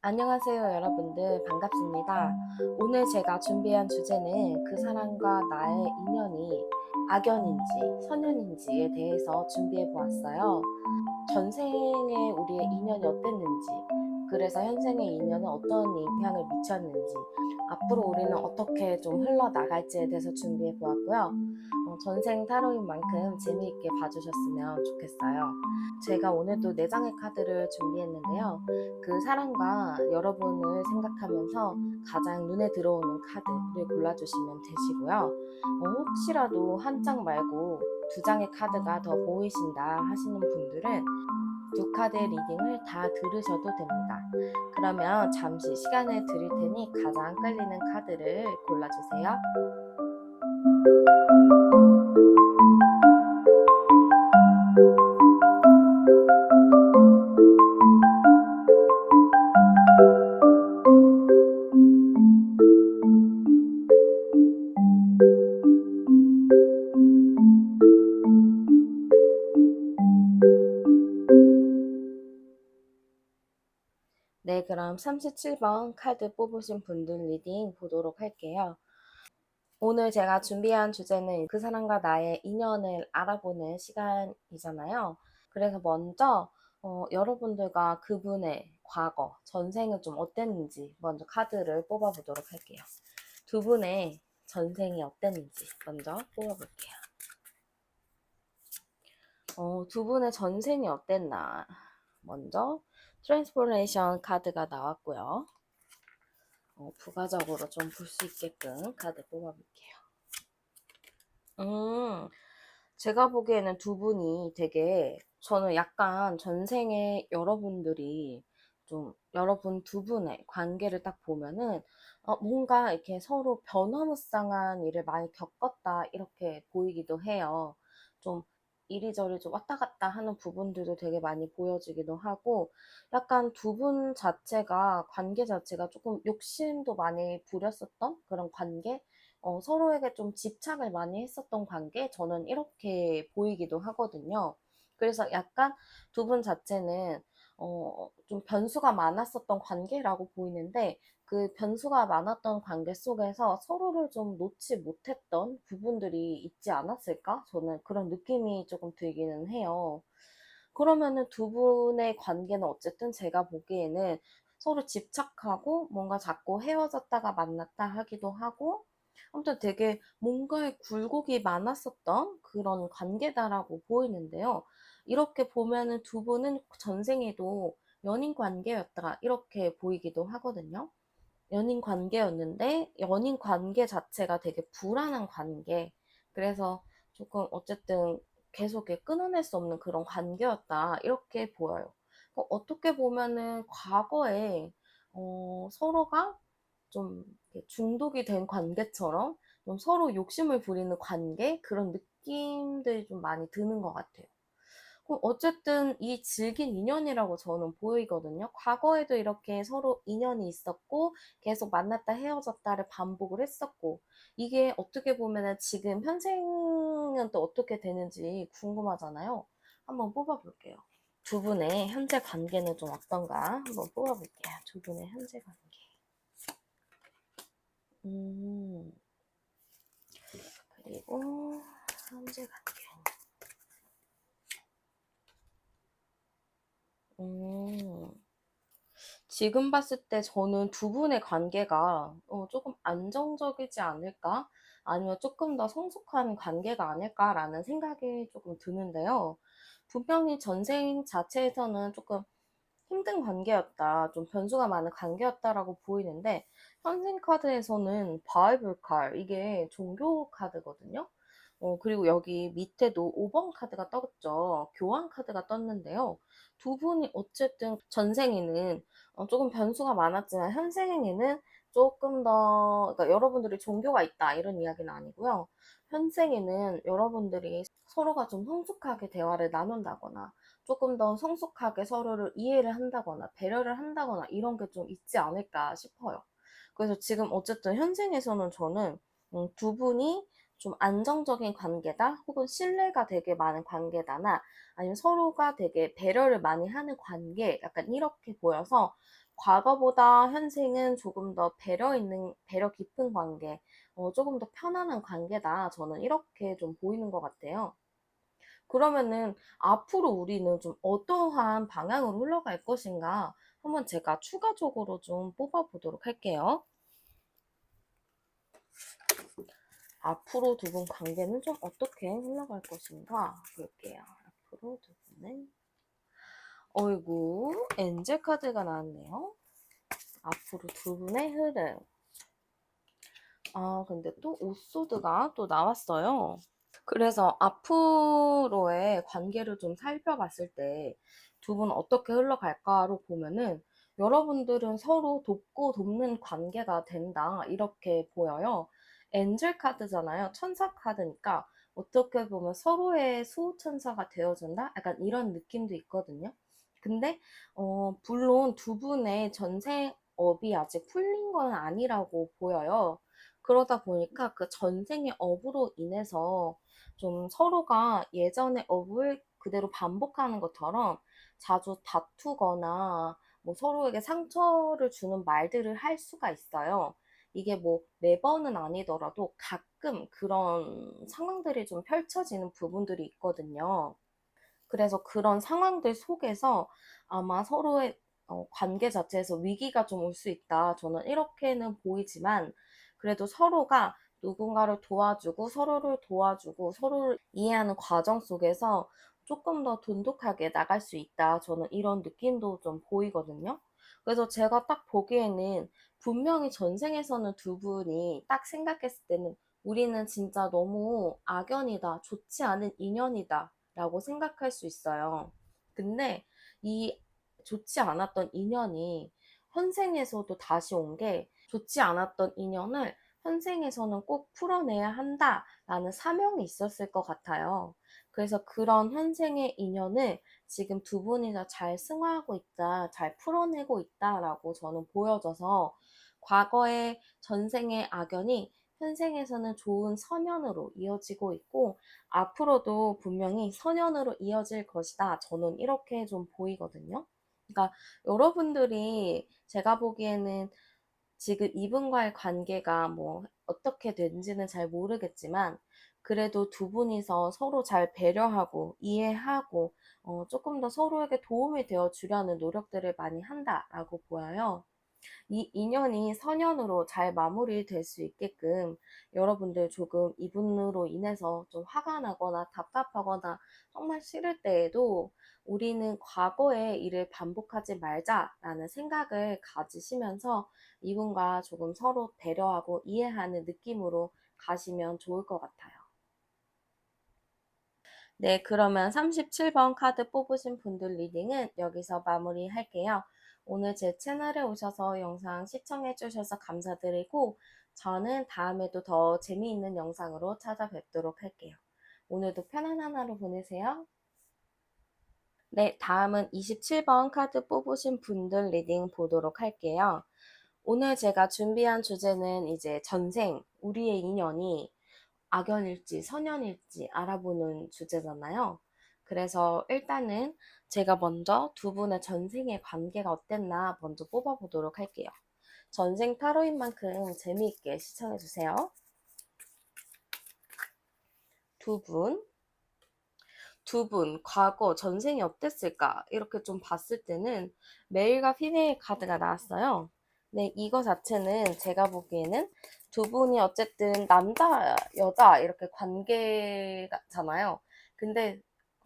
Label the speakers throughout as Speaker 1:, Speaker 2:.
Speaker 1: 안녕하세요, 여러분들. 반갑습니다. 오늘 제가 준비한 주제는 그 사람과 나의 인연이 악연인지 선연인지에 대해서 준비해 보았어요. 전생에 우리의 인연이 어땠는지, 그래서 현생의 인연은 어떤 영향을 미쳤는지, 앞으로 우리는 어떻게 좀 흘러나갈지에 대해서 준비해 보았고요. 전생 타로인 만큼 재미있게 봐주셨으면 좋겠어요. 제가 오늘도 4장의 카드를 준비했는데요. 그 사람과 여러분을 생각하면서 가장 눈에 들어오는 카드를 골라주시면 되시고요. 혹시라도 한 장 말고 2장의 카드가 더 보이신다 하시는 분들은 2카드의 리딩을 다 들으셔도 됩니다. 그러면 잠시 시간을 드릴 테니 가장 끌리는 카드를 골라주세요. 네, 그럼 37번 카드 뽑으신 분들 리딩 보도록 할게요. 오늘 제가 준비한 주제는 그 사람과 나의 인연을 알아보는 시간이잖아요. 그래서 먼저 여러분들과 그분의 과거, 전생은 좀 어땠는지 먼저 카드를 뽑아보도록 할게요. 두 분의 전생이 어땠는지 먼저 뽑아볼게요. 두 분의 전생이 어땠나 먼저 트랜스포레이션 카드가 나왔고요. 부가적으로 좀 볼 수 있게끔 카드 뽑아볼게요. 제가 보기에는 두 분이 되게, 저는 약간 전생에 여러분들이 좀, 여러분 두 분의 관계를 딱 보면은, 뭔가 이렇게 서로 변화무쌍한 일을 많이 겪었다, 이렇게 보이기도 해요. 좀 이리저리 좀 왔다 갔다 하는 부분들도 되게 많이 보여지기도 하고, 약간 두 분 자체가, 관계 자체가 조금 욕심도 많이 부렸었던 그런 관계? 서로에게 좀 집착을 많이 했었던 관계? 저는 이렇게 보이기도 하거든요. 그래서 약간 두 분 자체는 좀 변수가 많았었던 관계라고 보이는데, 그 변수가 많았던 관계 속에서 서로를 좀 놓지 못했던 부분들이 있지 않았을까? 저는 그런 느낌이 조금 들기는 해요. 그러면은 두 분의 관계는 어쨌든 제가 보기에는 서로 집착하고 뭔가 자꾸 헤어졌다가 만났다 하기도 하고, 아무튼 되게 뭔가에 굴곡이 많았었던 그런 관계다라고 보이는데요. 이렇게 보면은 두 분은 전생에도 연인 관계였다 이렇게 보이기도 하거든요. 연인 관계였는데 연인 관계 자체가 되게 불안한 관계. 그래서 조금 어쨌든 계속 이렇게 끊어낼 수 없는 그런 관계였다 이렇게 보여요. 어떻게 보면은 과거에 서로가 좀 이렇게 중독이 된 관계처럼 좀 서로 욕심을 부리는 관계, 그런 느낌들이 좀 많이 드는 것 같아요. 그럼 어쨌든 이 질긴 인연이라고 저는 보이거든요. 과거에도 이렇게 서로 인연이 있었고 계속 만났다 헤어졌다를 반복을 했었고, 이게 어떻게 보면은 지금 현생은 또 어떻게 되는지 궁금하잖아요. 한번 뽑아볼게요. 두 분의 현재 관계는 좀 어떤가 한번 뽑아볼게요. 두 분의 현재 관계. 음, 그리고 현재 관계. 음, 지금 봤을 때 저는 두 분의 관계가 조금 안정적이지 않을까? 아니면 조금 더 성숙한 관계가 아닐까라는 생각이 조금 드는데요. 분명히 전생 자체에서는 조금 힘든 관계였다, 좀 변수가 많은 관계였다라고 보이는데, 현생 카드에서는 바이블 칼, 이게 종교 카드거든요. 그리고 여기 밑에도 5번 카드가 떴죠. 교환 카드가 떴는데요. 두 분이 어쨌든 전생에는 조금 변수가 많았지만 현생에는 조금 더, 그러니까 여러분들이 종교가 있다 이런 이야기는 아니고요. 현생에는 여러분들이 서로가 좀 성숙하게 대화를 나눈다거나 조금 더 성숙하게 서로를 이해를 한다거나 배려를 한다거나 이런 게 좀 있지 않을까 싶어요. 그래서 지금 어쨌든 현생에서는 저는 두 분이 좀 안정적인 관계다, 혹은 신뢰가 되게 많은 관계다나, 아니면 서로가 되게 배려를 많이 하는 관계, 약간 이렇게 보여서 과거보다 현생은 조금 더 배려 깊은 관계, 조금 더 편안한 관계다. 저는 이렇게 좀 보이는 것 같아요. 그러면은 앞으로 우리는 좀 어떠한 방향으로 흘러갈 것인가 한번 제가 추가적으로 좀 뽑아보도록 할게요. 앞으로 두 분 관계는 좀 어떻게 흘러갈 것인가 볼게요. 앞으로 두 분은 어이구 엔젤 카드가 나왔네요. 앞으로 두 분의 흐름. 아 근데 또 오소드가 또 나왔어요. 그래서 앞으로의 관계를 좀 살펴봤을 때 두 분 어떻게 흘러갈까로 보면은 여러분들은 서로 돕고 돕는 관계가 된다 이렇게 보여요. 엔젤 카드잖아요. 천사 카드니까 어떻게 보면 서로의 수호천사가 되어준다? 약간 이런 느낌도 있거든요. 근데 물론 두 분의 전생업이 아직 풀린 건 아니라고 보여요. 그러다 보니까 그 전생의 업으로 인해서 좀 서로가 예전의 업을 그대로 반복하는 것처럼 자주 다투거나 뭐 서로에게 상처를 주는 말들을 할 수가 있어요. 이게 뭐 매번은 아니더라도 가끔 그런 상황들이 좀 펼쳐지는 부분들이 있거든요. 그래서 그런 상황들 속에서 아마 서로의 관계 자체에서 위기가 좀 올 수 있다. 저는 이렇게는 보이지만 그래도 서로가 누군가를 도와주고 서로를 도와주고 서로를 이해하는 과정 속에서 조금 더 돈독하게 나갈 수 있다. 저는 이런 느낌도 좀 보이거든요. 그래서 제가 딱 보기에는 분명히 전생에서는 두 분이 딱 생각했을 때는 우리는 진짜 너무 악연이다. 좋지 않은 인연이다. 라고 생각할 수 있어요. 근데 이 좋지 않았던 인연이 현생에서도 다시 온 게 좋지 않았던 인연을 현생에서는 꼭 풀어내야 한다라는 사명이 있었을 것 같아요. 그래서 그런 현생의 인연을 지금 두 분이서 잘 승화하고 있다, 잘 풀어내고 있다라고 저는 보여져서 과거의 전생의 악연이 현생에서는 좋은 선연으로 이어지고 있고 앞으로도 분명히 선연으로 이어질 것이다. 저는 이렇게 좀 보이거든요. 그러니까 여러분들이 제가 보기에는 지금 이분과의 관계가 뭐 어떻게 된지는 잘 모르겠지만 그래도 두 분이서 서로 잘 배려하고 이해하고 조금 더 서로에게 도움이 되어 주려는 노력들을 많이 한다라고 보여요. 이 인연이 선연으로 잘 마무리될 수 있게끔 여러분들 조금 이분으로 인해서 좀 화가 나거나 답답하거나 정말 싫을 때에도 우리는 과거의 일을 반복하지 말자라는 생각을 가지시면서 이분과 조금 서로 배려하고 이해하는 느낌으로 가시면 좋을 것 같아요. 네, 그러면 37번 카드 뽑으신 분들 리딩은 여기서 마무리할게요. 오늘 제 채널에 오셔서 영상 시청해주셔서 감사드리고, 저는 다음에도 더 재미있는 영상으로 찾아뵙도록 할게요. 오늘도 편안한 하루 보내세요. 네, 다음은 27번 카드 뽑으신 분들 리딩 보도록 할게요. 오늘 제가 준비한 주제는 이제 전생, 우리의 인연이 악연일지 선연일지 알아보는 주제잖아요. 그래서 일단은 제가 먼저 두 분의 전생의 관계가 어땠나 먼저 뽑아보도록 할게요. 전생 타로인 만큼 재미있게 시청해주세요. 두 분, 과거 전생이 어땠을까? 이렇게 좀 봤을 때는 메일과 피메일 카드가 나왔어요. 네, 이거 자체는 제가 보기에는 두 분이 어쨌든 남자, 여자 이렇게 관계잖아요. 근데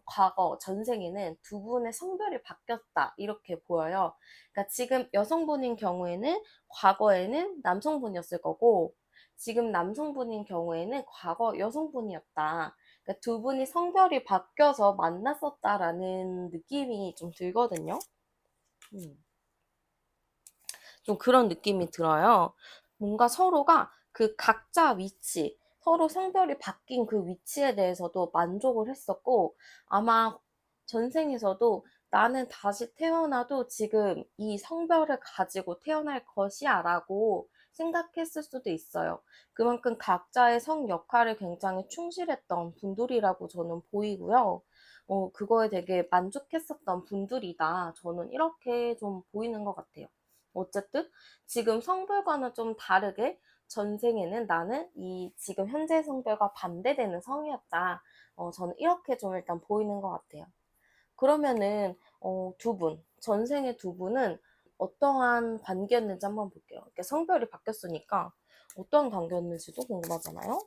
Speaker 1: 과거 전생에는 두 분의 성별이 바뀌었다 이렇게 보여요. 그러니까 지금 여성분인 경우에는 과거에는 남성분이었을 거고 지금 남성분인 경우에는 과거 여성분이었다. 그러니까 두 분이 성별이 바뀌어서 만났었다라는 느낌이 좀 들거든요. 음. 좀 그런 느낌이 들어요. 뭔가 서로가 그 각자 위치, 서로 성별이 바뀐 그 위치에 대해서도 만족을 했었고, 아마 전생에서도 나는 다시 태어나도 지금 이 성별을 가지고 태어날 것이야 라고 생각했을 수도 있어요. 그만큼 각자의 성 역할을 굉장히 충실했던 분들이라고 저는 보이고요. 그거에 되게 만족했었던 분들이다. 저는 이렇게 좀 보이는 것 같아요. 어쨌든 지금 성별과는 좀 다르게 전생에는 나는 이 지금 현재 성별과 반대되는 성이었다. 저는 이렇게 좀 일단 보이는 것 같아요. 그러면은 두 분, 전생의 두 분은 어떠한 관계였는지 한번 볼게요. 이렇게 성별이 바뀌었으니까 어떠한 관계였는지도 궁금하잖아요.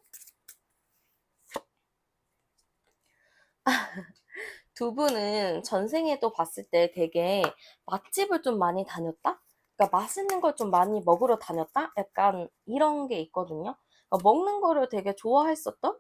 Speaker 1: 두 분은 전생에도 봤을 때 되게 맛집을 좀 많이 다녔다? 그러니까 맛있는 걸 좀 많이 먹으러 다녔다? 약간 이런 게 있거든요. 그러니까 먹는 거를 되게 좋아했었던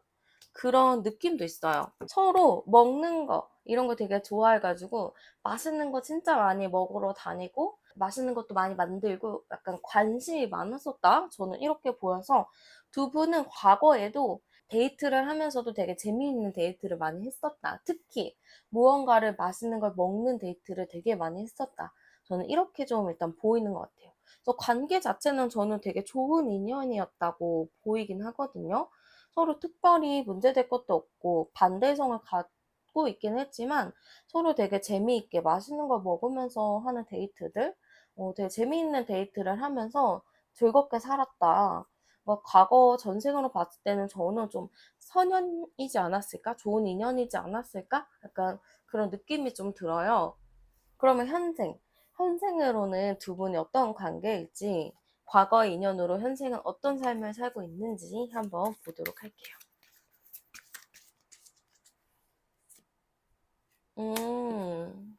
Speaker 1: 그런 느낌도 있어요. 서로 먹는 거, 이런 거 되게 좋아해가지고 맛있는 거 진짜 많이 먹으러 다니고 맛있는 것도 많이 만들고 약간 관심이 많았었다? 저는 이렇게 보여서 두 분은 과거에도 데이트를 하면서도 되게 재미있는 데이트를 많이 했었다. 특히 무언가를 맛있는 걸 먹는 데이트를 되게 많이 했었다. 저는 이렇게 좀 일단 보이는 것 같아요. 그래서 관계 자체는 저는 되게 좋은 인연이었다고 보이긴 하거든요. 서로 특별히 문제될 것도 없고 반대성을 갖고 있긴 했지만 서로 되게 재미있게 맛있는 걸 먹으면서 하는 데이트들, 되게 재미있는 데이트를 하면서 즐겁게 살았다. 뭐 과거 전생으로 봤을 때는 저는 좀 선연이지 않았을까? 좋은 인연이지 않았을까? 약간 그런 느낌이 좀 들어요. 그러면 현생으로는 두 분이 어떤 관계일지, 과거의 인연으로 현생은 어떤 삶을 살고 있는지 한번 보도록 할게요. 음,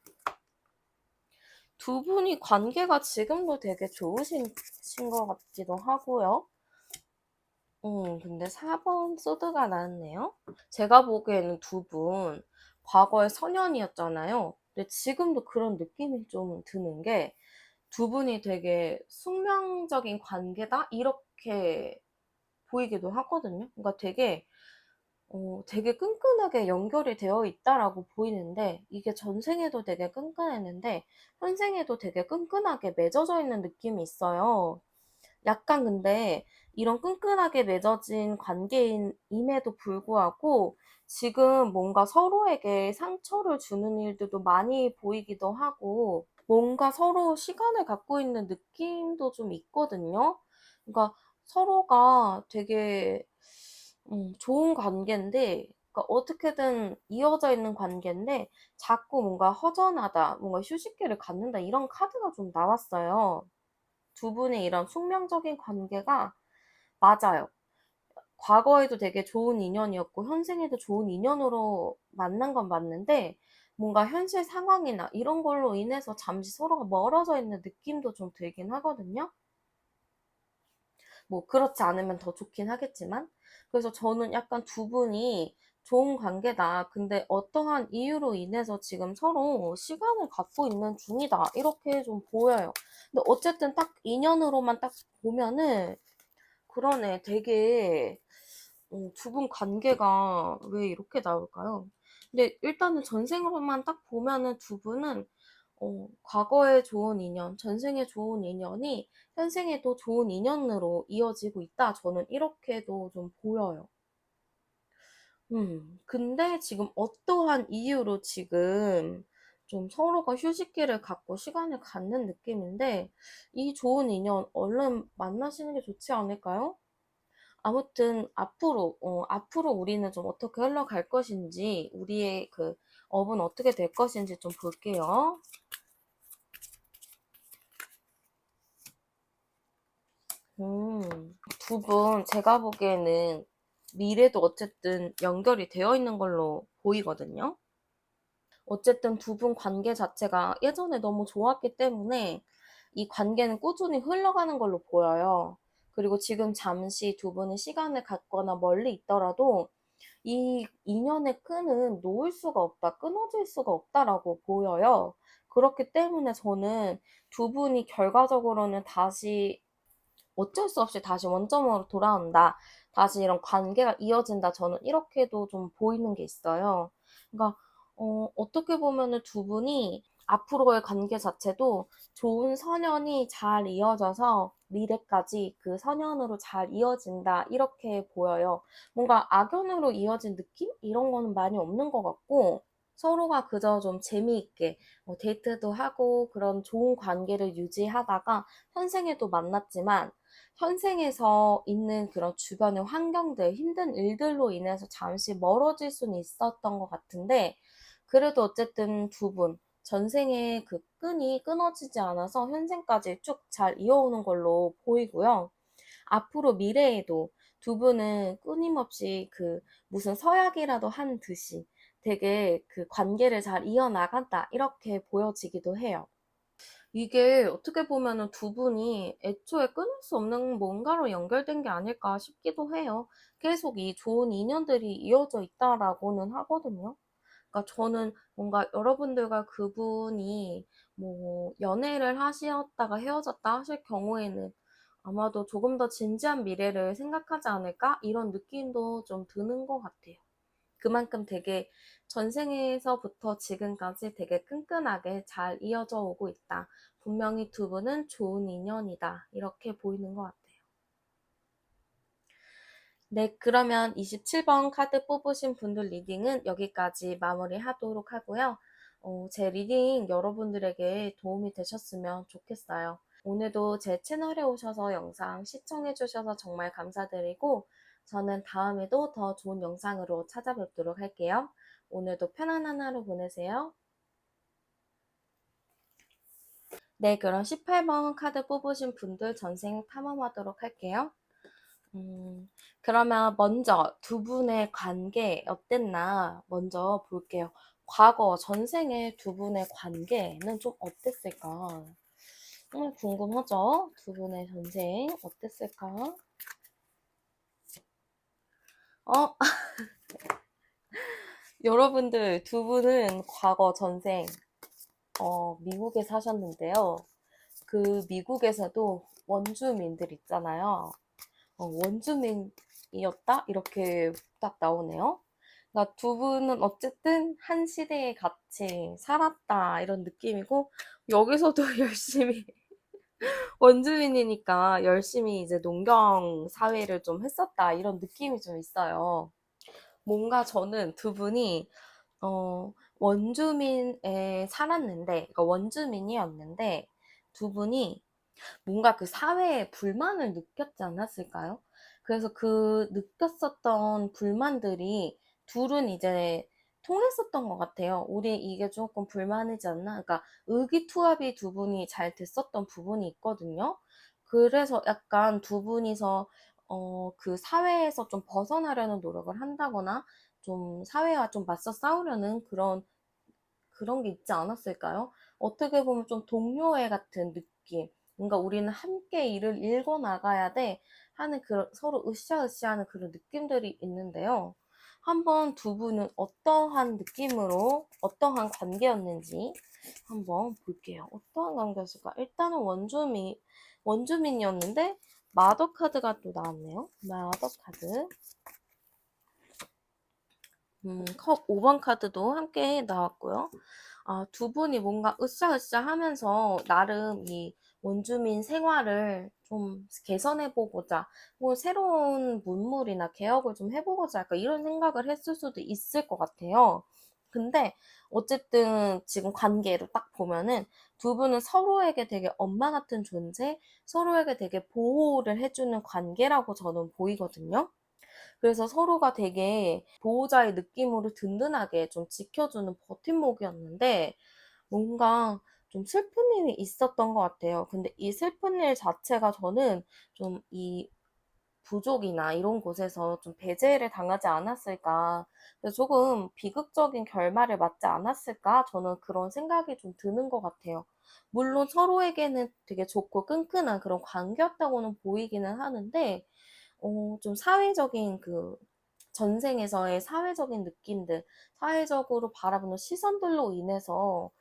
Speaker 1: 두 분이 관계가 지금도 되게 좋으신 것 같기도 하고요. 근데 4번 소드가 나왔네요. 제가 보기에는 두 분 과거에 선연이었잖아요. 근데 지금도 그런 느낌이 좀 드는 게 두 분이 되게 숙명적인 관계다? 이렇게 보이기도 하거든요. 그러니까 되게 끈끈하게 연결이 되어 있다라고 보이는데 이게 전생에도 되게 끈끈했는데 현생에도 되게 끈끈하게 맺어져 있는 느낌이 있어요. 약간 근데 이런 끈끈하게 맺어진 관계임에도 불구하고 지금 뭔가 서로에게 상처를 주는 일들도 많이 보이기도 하고 뭔가 서로 시간을 갖고 있는 느낌도 좀 있거든요. 그러니까 서로가 되게 좋은 관계인데 그러니까 어떻게든 이어져 있는 관계인데 자꾸 뭔가 허전하다, 뭔가 휴식기를 갖는다 이런 카드가 좀 나왔어요. 두 분의 이런 숙명적인 관계가 맞아요. 과거에도 되게 좋은 인연이었고 현생에도 좋은 인연으로 만난 건 맞는데 뭔가 현실 상황이나 이런 걸로 인해서 잠시 서로가 멀어져 있는 느낌도 좀 들긴 하거든요. 뭐 그렇지 않으면 더 좋긴 하겠지만 그래서 저는 약간 두 분이 좋은 관계다. 근데 어떠한 이유로 인해서 지금 서로 시간을 갖고 있는 중이다. 이렇게 좀 보여요. 근데 어쨌든 딱 인연으로만 딱 보면은 그러네. 되게 두 분 관계가 왜 이렇게 나올까요? 근데 일단은 전생으로만 딱 보면은 두 분은 과거의 좋은 인연, 전생의 좋은 인연이 현생에도 좋은 인연으로 이어지고 있다. 저는 이렇게도 좀 보여요. 근데 지금 어떠한 이유로 지금 좀 서로가 휴식기를 갖고 시간을 갖는 느낌인데 이 좋은 인연 얼른 만나시는 게 좋지 않을까요? 아무튼 앞으로 우리는 좀 어떻게 흘러갈 것인지, 우리의 그 업은 어떻게 될 것인지 좀 볼게요. 두 분, 제가 보기에는 미래도 어쨌든 연결이 되어 있는 걸로 보이거든요. 어쨌든 두 분 관계 자체가 예전에 너무 좋았기 때문에 이 관계는 꾸준히 흘러가는 걸로 보여요. 그리고 지금 잠시 두 분이 시간을 갖거나 멀리 있더라도 이 인연의 끈은 놓을 수가 없다, 끊어질 수가 없다라고 보여요. 그렇기 때문에 저는 두 분이 결과적으로는 다시 어쩔 수 없이 다시 원점으로 돌아온다. 다시 이런 관계가 이어진다. 저는 이렇게도 좀 보이는 게 있어요. 그러니까 어떻게 보면은 두 분이 앞으로의 관계 자체도 좋은 선연이 잘 이어져서 미래까지 그 선연으로 잘 이어진다. 이렇게 보여요. 뭔가 악연으로 이어진 느낌? 이런 거는 많이 없는 것 같고, 서로가 그저 좀 재미있게 데이트도 하고 그런 좋은 관계를 유지하다가 현생에도 만났지만 현생에서 있는 그런 주변의 환경들, 힘든 일들로 인해서 잠시 멀어질 수는 있었던 것 같은데 그래도 어쨌든 두 분, 전생의 그 끈이 끊어지지 않아서 현생까지 쭉 잘 이어오는 걸로 보이고요. 앞으로 미래에도 두 분은 끊임없이 그 무슨 서약이라도 한 듯이 되게 그 관계를 잘 이어나간다. 이렇게 보여지기도 해요. 이게 어떻게 보면은 두 분이 애초에 끊을 수 없는 뭔가로 연결된 게 아닐까 싶기도 해요. 계속 이 좋은 인연들이 이어져 있다라고는 하거든요. 그러니까 저는 뭔가 여러분들과 그분이 뭐 연애를 하셨다가 헤어졌다 하실 경우에는 아마도 조금 더 진지한 미래를 생각하지 않을까? 이런 느낌도 좀 드는 것 같아요. 그만큼 되게 전생에서부터 지금까지 되게 끈끈하게 잘 이어져 오고 있다. 분명히 두 분은 좋은 인연이다. 이렇게 보이는 것 같아요. 네, 그러면 27번 카드 뽑으신 분들 리딩은 여기까지 마무리하도록 하고요. 제 리딩 여러분들에게 도움이 되셨으면 좋겠어요. 오늘도 제 채널에 오셔서 영상 시청해주셔서 정말 감사드리고, 저는 다음에도 더 좋은 영상으로 찾아뵙도록 할게요. 오늘도 편안한 하루 보내세요. 네, 그럼 18번 카드 뽑으신 분들 전생 탐험하도록 할게요. 그러면 먼저 두 분의 관계 어땠나 먼저 볼게요. 과거 전생의 두 분의 관계는 좀 어땠을까? 궁금하죠? 두 분의 전생 어땠을까? 어, 여러분들 두 분은 과거 전생 미국에 사셨는데요. 그 미국에서도 원주민들 있잖아요. 원주민이었다? 이렇게 딱 나오네요. 그러니까 두 분은 어쨌든 한 시대에 같이 살았다 이런 느낌이고 여기서도 열심히 원주민이니까 열심히 이제 농경 사회를 좀 했었다 이런 느낌이 좀 있어요. 뭔가 저는 두 분이 원주민에 살았는데 그러니까 원주민이었는데 두 분이 뭔가 그 사회에 불만을 느꼈지 않았을까요? 그래서 그 느꼈었던 불만들이 둘은 이제 통했었던 것 같아요. 우리 이게 조금 불만이지 않나? 그러니까 의기투합이 두 분이 잘 됐었던 부분이 있거든요. 그래서 약간 두 분이서 그 사회에서 좀 벗어나려는 노력을 한다거나 좀 사회와 좀 맞서 싸우려는 그런 게 있지 않았을까요? 어떻게 보면 좀 동료애 같은 느낌. 뭔가 우리는 함께 일을 읽어 나가야 돼 하는 그런 서로 으쌰으쌰하는 그런 느낌들이 있는데요. 한번 두 분은 어떠한 느낌으로 어떠한 관계였는지 한번 볼게요. 어떠한 관계였을까? 일단은 원주민이었는데 마더 카드가 또 나왔네요. 마더 카드. 컵 5번 카드도 함께 나왔고요. 두 분이 뭔가 으쌰으쌰 하면서 나름 이 원주민 생활을 좀 개선해보고자, 뭐 새로운 문물이나 개혁을 좀 해보고자 할까 이런 생각을 했을 수도 있을 것 같아요. 근데 어쨌든 지금 관계로 딱 보면은 두 분은 서로에게 되게 엄마 같은 존재, 서로에게 되게 보호를 해주는 관계라고 저는 보이거든요. 그래서 서로가 되게 보호자의 느낌으로 든든하게 좀 지켜주는 버팀목이었는데 뭔가 좀 슬픈 일이 있었던 것 같아요. 근데 이 슬픈 일 자체가 저는 좀 이 부족이나 이런 곳에서 좀 배제를 당하지 않았을까. 그래서 조금 비극적인 결말을 맞지 않았을까? 저는 그런 생각이 좀 드는 것 같아요. 물론 서로에게는 되게 좋고 끈끈한 그런 관계였다고는 보이기는 하는데, 좀 사회적인 그 전생에서의 사회적인 느낌들, 사회적으로 바라보는 시선들로 인해서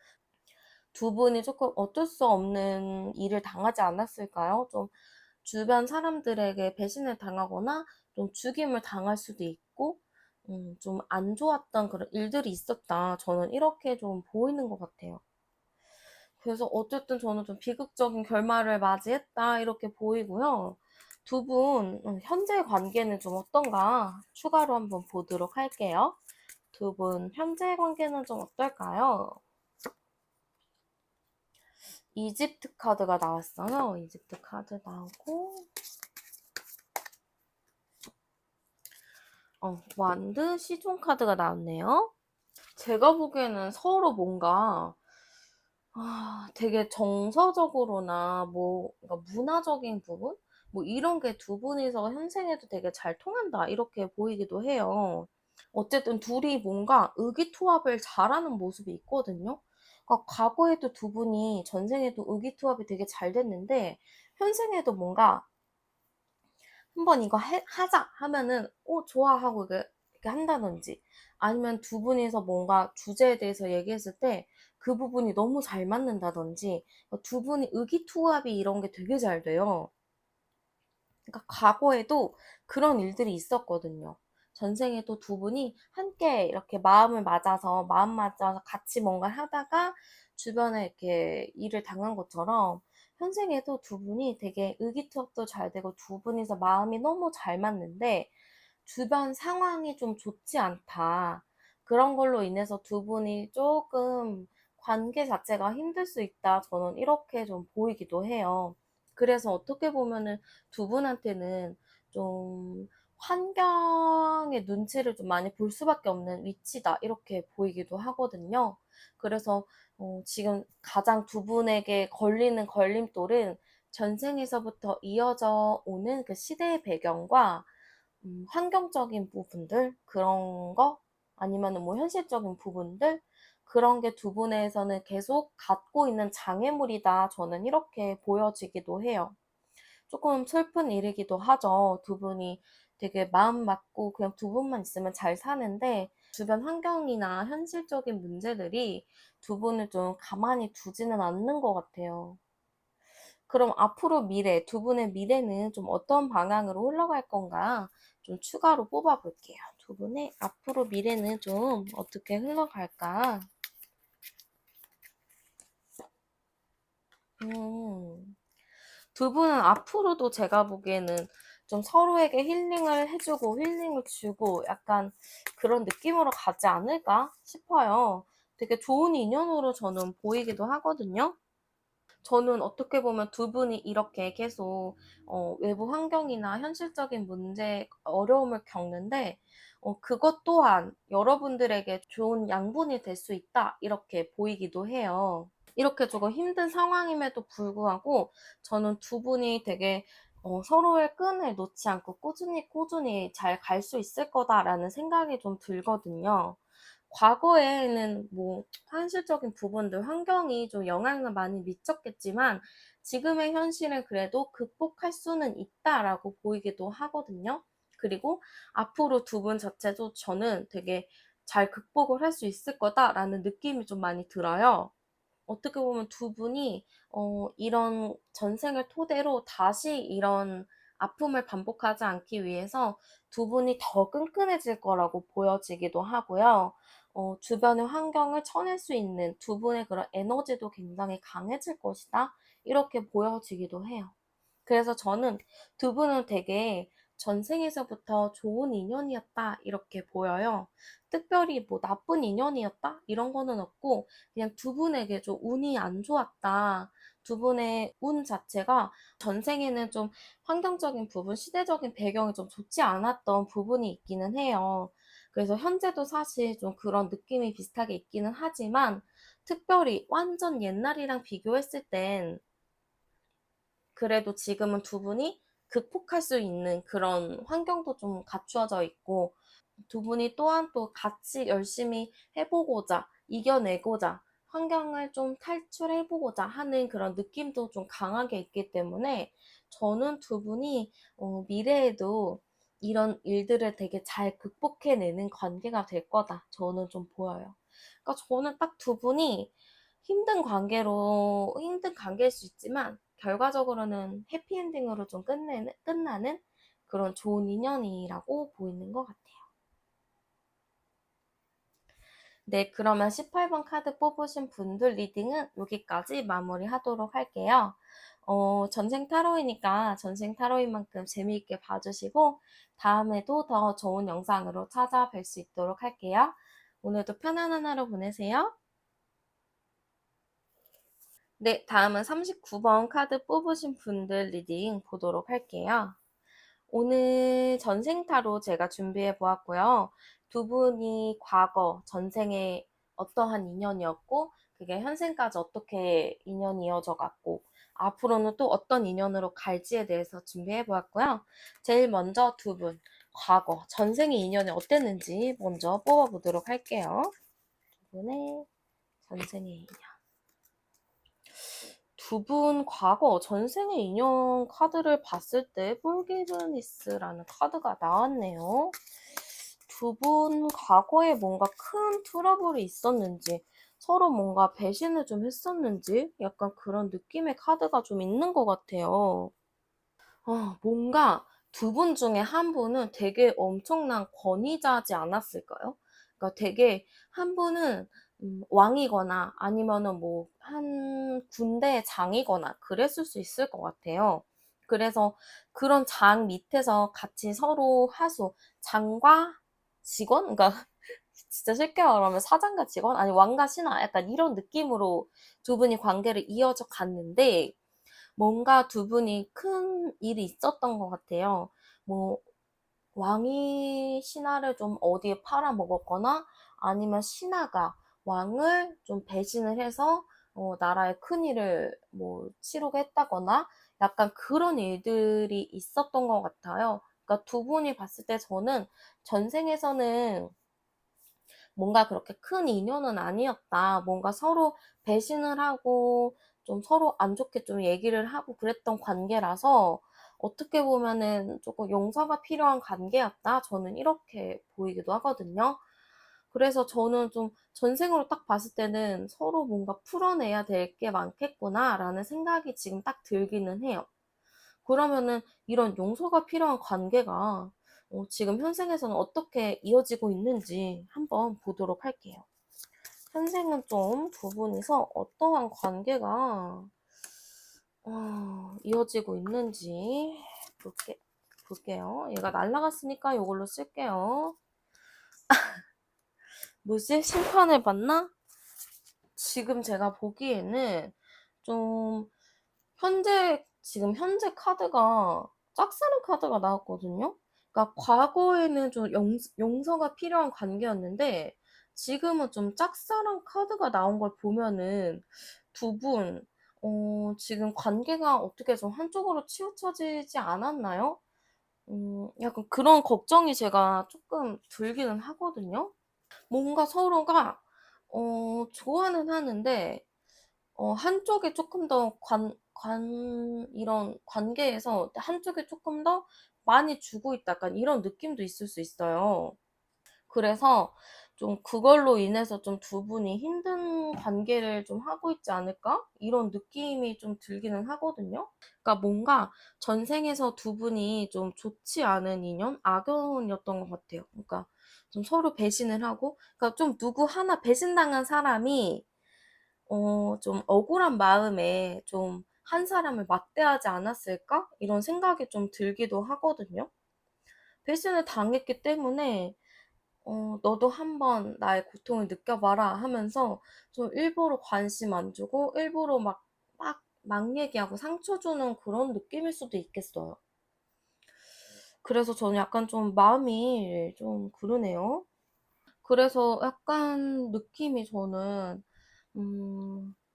Speaker 1: 두 분이 조금 어쩔 수 없는 일을 당하지 않았을까요? 좀 주변 사람들에게 배신을 당하거나 좀 죽임을 당할 수도 있고, 좀 안 좋았던 그런 일들이 있었다. 저는 이렇게 좀 보이는 것 같아요. 그래서 어쨌든 저는 좀 비극적인 결말을 맞이했다. 이렇게 보이고요. 두 분, 현재 관계는 좀 어떤가 추가로 한번 보도록 할게요. 두 분 현재 관계는 좀 어떨까요? 이집트 카드가 나왔어요. 이집트 카드 나오고, 완드 시종 카드가 나왔네요. 제가 보기에는 서로 뭔가 되게 정서적으로나 뭐 그러니까 문화적인 부분 뭐 이런 게 두 분이서 현생에도 되게 잘 통한다 이렇게 보이기도 해요. 어쨌든 둘이 뭔가 의기투합을 잘하는 모습이 있거든요. 그러니까 과거에도 두 분이 전생에도 의기투합이 되게 잘 됐는데 현생에도 뭔가 한번 이거 하자 하면은 좋아 하고 이렇게 한다든지 아니면 두 분이서 뭔가 주제에 대해서 얘기했을 때 그 부분이 너무 잘 맞는다든지 두 분이 의기투합이 이런 게 되게 잘 돼요. 그러니까 과거에도 그런 일들이 있었거든요. 전생에도 두 분이 함께 이렇게 마음 맞아서 같이 뭔가 하다가 주변에 이렇게 일을 당한 것처럼 현생에도 두 분이 되게 의기투합도 잘 되고 두 분이서 마음이 너무 잘 맞는데 주변 상황이 좀 좋지 않다. 그런 걸로 인해서 두 분이 조금 관계 자체가 힘들 수 있다. 저는 이렇게 좀 보이기도 해요. 그래서 어떻게 보면은 두 분한테는 좀 환경의 눈치를 좀 많이 볼 수밖에 없는 위치다. 이렇게 보이기도 하거든요. 그래서 지금 가장 두 분에게 걸리는 걸림돌은 전생에서부터 이어져 오는 그 시대의 배경과 환경적인 부분들 그런 거 아니면은 뭐 현실적인 부분들 그런 게 두 분에서는 계속 갖고 있는 장애물이다. 저는 이렇게 보여지기도 해요. 조금 슬픈 일이기도 하죠. 두 분이 되게 마음 맞고 그냥 두 분만 있으면 잘 사는데 주변 환경이나 현실적인 문제들이 두 분을 좀 가만히 두지는 않는 것 같아요. 그럼 앞으로 두 분의 미래는 좀 어떤 방향으로 흘러갈 건가 좀 추가로 뽑아볼게요. 두 분의 앞으로 미래는 좀 어떻게 흘러갈까? 음, 두 분은 앞으로도 제가 보기에는 좀 서로에게 힐링을 해주고 힐링을 주고 약간 그런 느낌으로 가지 않을까 싶어요. 되게 좋은 인연으로 저는 보이기도 하거든요. 저는 어떻게 보면 두 분이 이렇게 계속 외부 환경이나 현실적인 문제, 어려움을 겪는데 그것 또한 여러분들에게 좋은 양분이 될 수 있다. 이렇게 보이기도 해요. 이렇게 조금 힘든 상황임에도 불구하고 저는 두 분이 되게 서로의 끈을 놓지 않고 꾸준히 잘 갈 수 있을 거다라는 생각이 좀 들거든요. 과거에는 뭐 현실적인 부분들, 환경이 좀 영향을 많이 미쳤겠지만 지금의 현실은 그래도 극복할 수는 있다라고 보이기도 하거든요. 그리고 앞으로 두 분 자체도 저는 되게 잘 극복을 할 수 있을 거다라는 느낌이 좀 많이 들어요. 어떻게 보면 두 분이 이런 전생을 토대로 다시 이런 아픔을 반복하지 않기 위해서 두 분이 더 끈끈해질 거라고 보여지기도 하고요. 주변의 환경을 쳐낼 수 있는 두 분의 그런 에너지도 굉장히 강해질 것이다. 이렇게 보여지기도 해요. 그래서 저는 두 분은 되게 전생에서부터 좋은 인연이었다 이렇게 보여요. 특별히 뭐 나쁜 인연이었다 이런 거는 없고 그냥 두 분에게 좀 운이 안 좋았다. 두 분의 운 자체가 전생에는 좀 환경적인 부분, 시대적인 배경이 좀 좋지 않았던 부분이 있기는 해요. 그래서 현재도 사실 좀 그런 느낌이 비슷하게 있기는 하지만 특별히 완전 옛날이랑 비교했을 땐 그래도 지금은 두 분이 극복할 수 있는 그런 환경도 좀 갖추어져 있고 두 분이 또한 또 같이 열심히 해보고자 이겨내고자 환경을 좀 탈출해보고자 하는 그런 느낌도 좀 강하게 있기 때문에 저는 두 분이 미래에도 이런 일들을 되게 잘 극복해내는 관계가 될 거다. 저는 좀 보여요. 그러니까 저는 딱 두 분이 힘든 관계일 수 있지만 결과적으로는 해피엔딩으로 좀 끝나는 그런 좋은 인연이라고 보이는 것 같아요. 네, 그러면 18번 카드 뽑으신 분들 리딩은 여기까지 마무리하도록 할게요. 전생 타로이니까 전생 타로인 만큼 재미있게 봐주시고 다음에도 더 좋은 영상으로 찾아뵐 수 있도록 할게요. 오늘도 편안한 하루 보내세요. 네, 다음은 39번 카드 뽑으신 분들 리딩 보도록 할게요. 오늘 전생타로 제가 준비해 보았고요. 두 분이 과거, 전생에 어떠한 인연이었고, 그게 현생까지 어떻게 인연이 이어져 갔고, 앞으로는 또 어떤 인연으로 갈지에 대해서 준비해 보았고요. 제일 먼저 두 분, 과거, 전생의 인연이 어땠는지 먼저 뽑아보도록 할게요. 두 분의 전생의 인연. 두 분 과거 전생의 인연 카드를 봤을 때 폴기브니스라는 카드가 나왔네요. 두 분 과거에 뭔가 큰 트러블이 있었는지 서로 뭔가 배신을 좀 했었는지 약간 그런 느낌의 카드가 좀 있는 것 같아요. 뭔가 두 분 중에 한 분은 되게 엄청난 권위자지 않았을까요? 그러니까 되게 한 분은 왕이거나 아니면은 뭐 한 군대의 장이거나 그랬을 수 있을 것 같아요. 그래서 그런 장 밑에서 같이 서로 하수, 장과 직원? 그러니까 진짜 쉽게 말하면 사장과 직원? 아니 왕과 신하 약간 이런 느낌으로 두 분이 관계를 이어져 갔는데 뭔가 두 분이 큰 일이 있었던 것 같아요. 뭐, 왕이 신하를 좀 어디에 팔아먹었거나 아니면 신하가 왕을 좀 배신을 해서 나라의 큰 일을 뭐 치르게 했다거나 약간 그런 일들이 있었던 것 같아요. 그러니까 두 분이 봤을 때 저는 전생에서는 뭔가 그렇게 큰 인연은 아니었다. 뭔가 서로 배신을 하고 좀 서로 안 좋게 좀 얘기를 하고 그랬던 관계라서 어떻게 보면은 조금 용서가 필요한 관계였다. 저는 이렇게 보이기도 하거든요. 그래서 저는 좀 전생으로 딱 봤을 때는 서로 뭔가 풀어내야 될 게 많겠구나라는 생각이 지금 딱 들기는 해요. 그러면은 이런 용서가 필요한 관계가 지금 현생에서는 어떻게 이어지고 있는지 한번 보도록 할게요. 현생은 좀 두 분이서 어떠한 관계가 이어지고 있는지 볼게요. 얘가 날라갔으니까 이걸로 쓸게요. 뭐지? 심판을 받나? 지금 제가 보기에는 좀 지금 현재 카드가 짝사랑 카드가 나왔거든요. 그러니까 과거에는 좀 용서가 필요한 관계였는데 지금은 좀 짝사랑 카드가 나온 걸 보면은 두 분, 지금 관계가 어떻게 좀 한쪽으로 치우쳐지지 않았나요? 약간 그런 걱정이 제가 조금 들기는 하거든요. 뭔가 서로가, 좋아는 하는데, 한쪽이 조금 더 이런 관계에서 한쪽이 조금 더 많이 주고 있다. 약간 이런 느낌도 있을 수 있어요. 그래서 좀 그걸로 인해서 좀 두 분이 힘든 관계를 좀 하고 있지 않을까? 이런 느낌이 좀 들기는 하거든요. 그러니까 뭔가 전생에서 두 분이 좀 좋지 않은 인연, 악연이었던 것 같아요. 그러니까 좀 서로 배신을 하고, 그러니까 좀 누구 하나 배신당한 사람이 좀 억울한 마음에 좀 한 사람을 맞대하지 않았을까? 이런 생각이 좀 들기도 하거든요. 배신을 당했기 때문에, 너도 한번 나의 고통을 느껴봐라 하면서 좀 일부러 관심 안 주고, 일부러 막 얘기하고 상처 주는 그런 느낌일 수도 있겠어요. 그래서 저는 약간 좀 마음이 좀 그러네요. 그래서 약간 느낌이 저는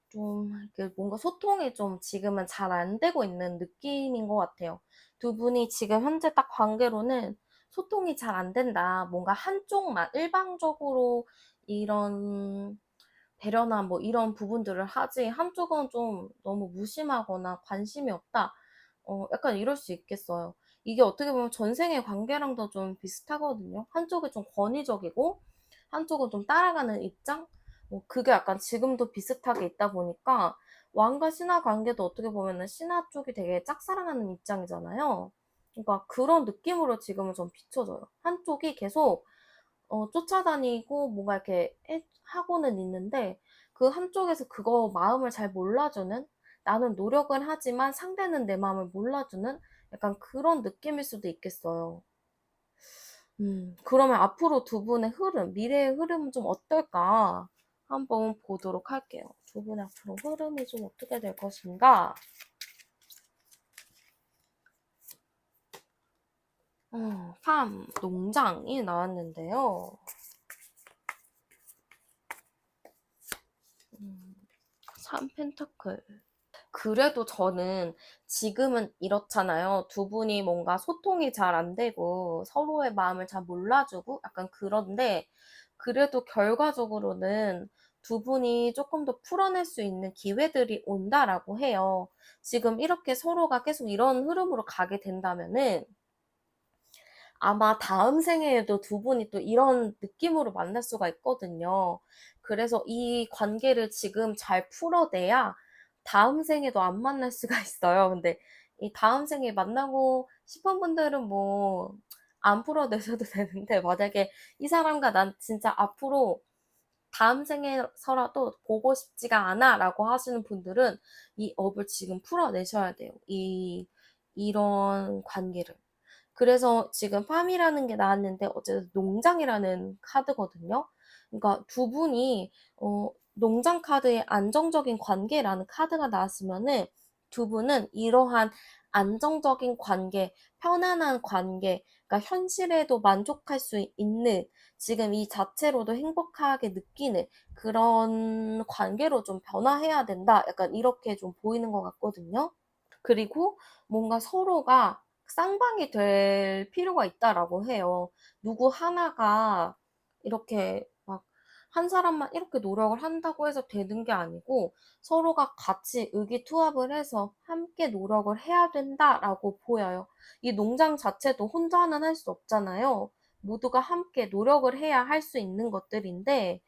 Speaker 1: 좀 이렇게 뭔가 소통이 좀 지금은 잘 안 되고 있는 느낌인 것 같아요. 두 분이 지금 현재 딱 관계로는 소통이 잘 안 된다. 뭔가 한쪽만 일방적으로 이런 배려나 뭐 이런 부분들을 하지 한쪽은 좀 너무 무심하거나 관심이 없다. 약간 이럴 수 있겠어요. 이게 어떻게 보면 전생의 관계랑도 좀 비슷하거든요. 한쪽이 좀 권위적이고 한쪽은 좀 따라가는 입장? 그게 약간 지금도 비슷하게 있다 보니까 왕과 신하 관계도 어떻게 보면은 신하 쪽이 되게 짝사랑하는 입장이잖아요. 그러니까 그런 느낌으로 지금은 좀 비춰져요. 한쪽이 계속 쫓아다니고 뭔가 이렇게 하고는 있는데 그 한쪽에서 그거 마음을 잘 몰라주는 나는 노력을 하지만 상대는 내 마음을 몰라주는 약간 그런 느낌일 수도 있겠어요. 그러면 앞으로 두 분의 흐름, 미래의 흐름은 좀 어떨까? 한번 보도록 할게요. 두 분의 앞으로 흐름이 좀 어떻게 될 것인가? 3, 농장이 나왔는데요. 3 펜터클. 그래도 저는 지금은 이렇잖아요. 두 분이 뭔가 소통이 잘 안 되고 서로의 마음을 잘 몰라주고 약간 그런데 그래도 결과적으로는 두 분이 조금 더 풀어낼 수 있는 기회들이 온다라고 해요. 지금 이렇게 서로가 계속 이런 흐름으로 가게 된다면은 아마 다음 생에에도 두 분이 또 이런 느낌으로 만날 수가 있거든요. 그래서 이 관계를 지금 잘 풀어내야 다음 생에도 안 만날 수가 있어요. 근데 이 다음 생에 만나고 싶은 분들은 뭐 안 풀어내셔도 되는데 만약에 이 사람과 난 진짜 앞으로 다음 생에서라도 보고 싶지가 않아 라고 하시는 분들은 이 업을 지금 풀어내셔야 돼요. 이런 관계를. 그래서 지금 팜이라는 게 나왔는데 어쨌든 농장이라는 카드거든요. 그러니까 두 분이 농장 카드의 안정적인 관계라는 카드가 나왔으면은 두 분은 이러한 안정적인 관계, 편안한 관계, 그러니까 현실에도 만족할 수 있는 지금 이 자체로도 행복하게 느끼는 그런 관계로 좀 변화해야 된다. 약간 이렇게 좀 보이는 것 같거든요. 그리고 뭔가 서로가 쌍방이 될 필요가 있다라고 해요. 누구 하나가 이렇게 막 한 사람만 이렇게 노력을 한다고 해서 되는 게 아니고 서로가 같이 의기투합을 해서 함께 노력을 해야 된다라고 보여요. 이 농장 자체도 혼자는 할 수 없잖아요. 모두가 함께 노력을 해야 할 수 있는 것들인데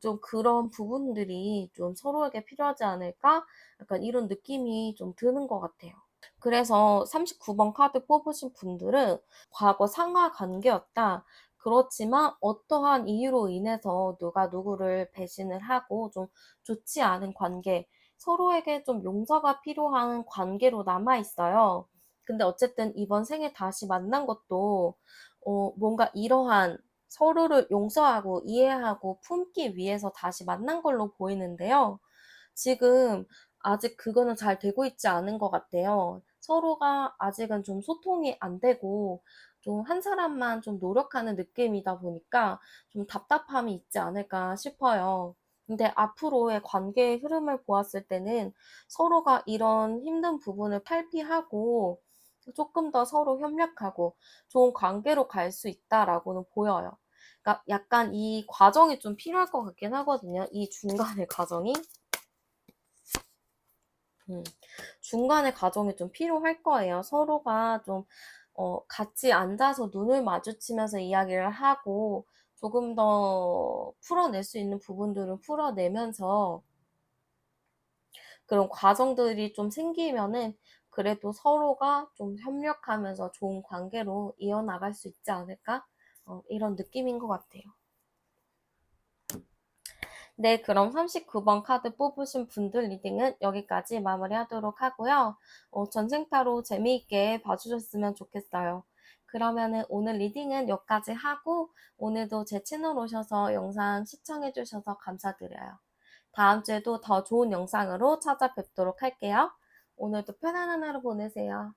Speaker 1: 좀 그런 부분들이 좀 서로에게 필요하지 않을까? 약간 이런 느낌이 좀 드는 것 같아요. 그래서 39번 카드 뽑으신 분들은 과거 상하 관계였다. 그렇지만 어떠한 이유로 인해서 누가 누구를 배신을 하고 좀 좋지 않은 관계, 서로에게 좀 용서가 필요한 관계로 남아 있어요. 근데 어쨌든 이번 생에 다시 만난 것도 뭔가 이러한 서로를 용서하고 이해하고 품기 위해서 다시 만난 걸로 보이는데요. 지금 아직 그거는 잘 되고 있지 않은 것 같아요. 서로가 아직은 좀 소통이 안 되고 좀 한 사람만 좀 노력하는 느낌이다 보니까 좀 답답함이 있지 않을까 싶어요. 근데 앞으로의 관계의 흐름을 보았을 때는 서로가 이런 힘든 부분을 탈피하고 조금 더 서로 협력하고 좋은 관계로 갈 수 있다라고는 보여요. 그러니까 약간 이 과정이 좀 필요할 것 같긴 하거든요. 이 중간의 과정이. 음, 중간의 과정이 좀 필요할 거예요. 서로가 좀, 같이 앉아서 눈을 마주치면서 이야기를 하고, 조금 더 풀어낼 수 있는 부분들을 풀어내면서, 그런 과정들이 좀 생기면은, 그래도 서로가 좀 협력하면서 좋은 관계로 이어나갈 수 있지 않을까? 이런 느낌인 것 같아요. 네, 그럼 39번 카드 뽑으신 분들 리딩은 여기까지 마무리하도록 하고요. 전생타로 재미있게 봐주셨으면 좋겠어요. 그러면은 오늘 리딩은 여기까지 하고 오늘도 제 채널 오셔서 영상 시청해주셔서 감사드려요. 다음 주에도 더 좋은 영상으로 찾아뵙도록 할게요. 오늘도 편안한 하루 보내세요.